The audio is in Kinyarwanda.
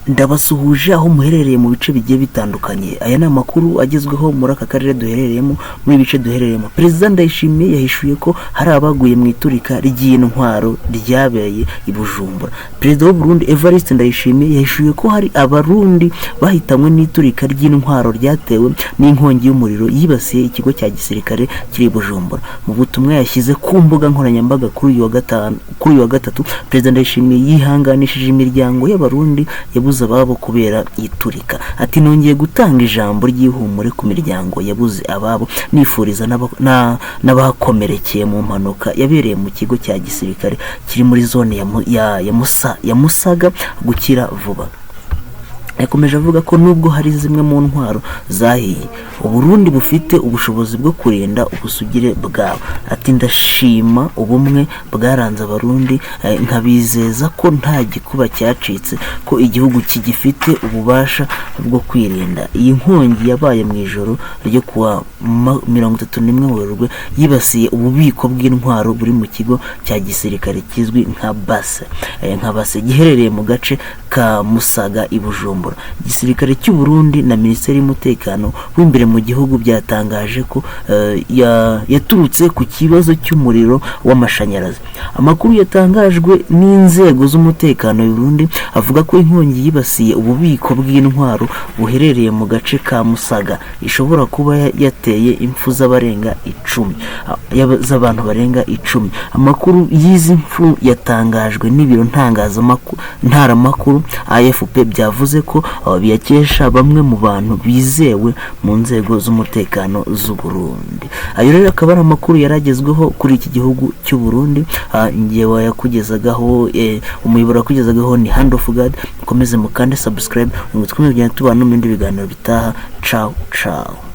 Ndabasuhuje aho muherereye mu bice bigiye bitandukanye. Aya ni amakuru agezweho muri aka karere duherereyemo, muri bice duherereyemo. Perezida Ndayishimiye yahishuye ko hari abaguye mu iturika ry'intwaro ryabereye i Bujumbura. Perezida w'u Burundi Evariste Ndayishimiye yahishuye ko hari abarundi bahitamwe n'iturika ry'intwaro ryatewe n'inkongi y'umuriro yibasiye ikigo cya gisirikare kiri i Bujumbura. Mu butumwa yashyize ku mbuga nkoranyambaga kuri uyu wa gatatu, Perezida Ndayishimiye yihanganishije imiryango y'abarundi yabuze ababo kubera iturika. Ati nongeye gutanga ijambo ry'ihumure ku miryango yabuze ababo, nifuriza n'abakomerekeye mu mpanuka yabereye mu kigo cya gisirikare kiri muri zone ya Musaga gukira vuba. Yakomeje avuga ko nubwo hari zimwe mu ntwaro zahiye, Uburundi bufite ubushobozi bwo kurinda ubusugire bwabo. Ati ndashima ubumwe bwaranze abarundi, nkabizeza ko nta gikuba cyacitse, ko igihugu kigifite ububasha bwo kwirinda. Iyi nkongi yabaye mu ijoro ryo kuwa 31 Werurwe yibasiye ububiko bw'intwaro buri mu kigo cya gisirikare kizwi nka base giherereye mu gace ka Musaga i Bujumbura. Igisirikare cy'u Burundi na Minisiteri y'Umutekano w'imbere mu gihugu byatangaje ko yaturutse ku kibazo cy'umuriro w'amashanyarazi. Amakuru yatangajwe n'inzego z'umutekano y'u Burundi avuga ko inkongi yibasiye ububiko bw'intwaro buherereye mu gace ka Musaga ishobora kuba yateye impfu z'abantu barenga 10. Amakuru y'izi mpfu yatangajwe n'ibiro ntaramakuru AFP byavuze ko biyakesha bamwe mu bantu bizewe mu nzego z'umutekano z'u Burundi. Ayo rero akaba ari amakuru yaragezweho kuri iki gihugu cy'u Burundi. Ngewe yakugezagaho umuyoboro yakugezagaho ni Hand of God. Mukomeze mukande subscribe ngo twumve tubana no mu bindi biganiro bitaha. Ciao ciao.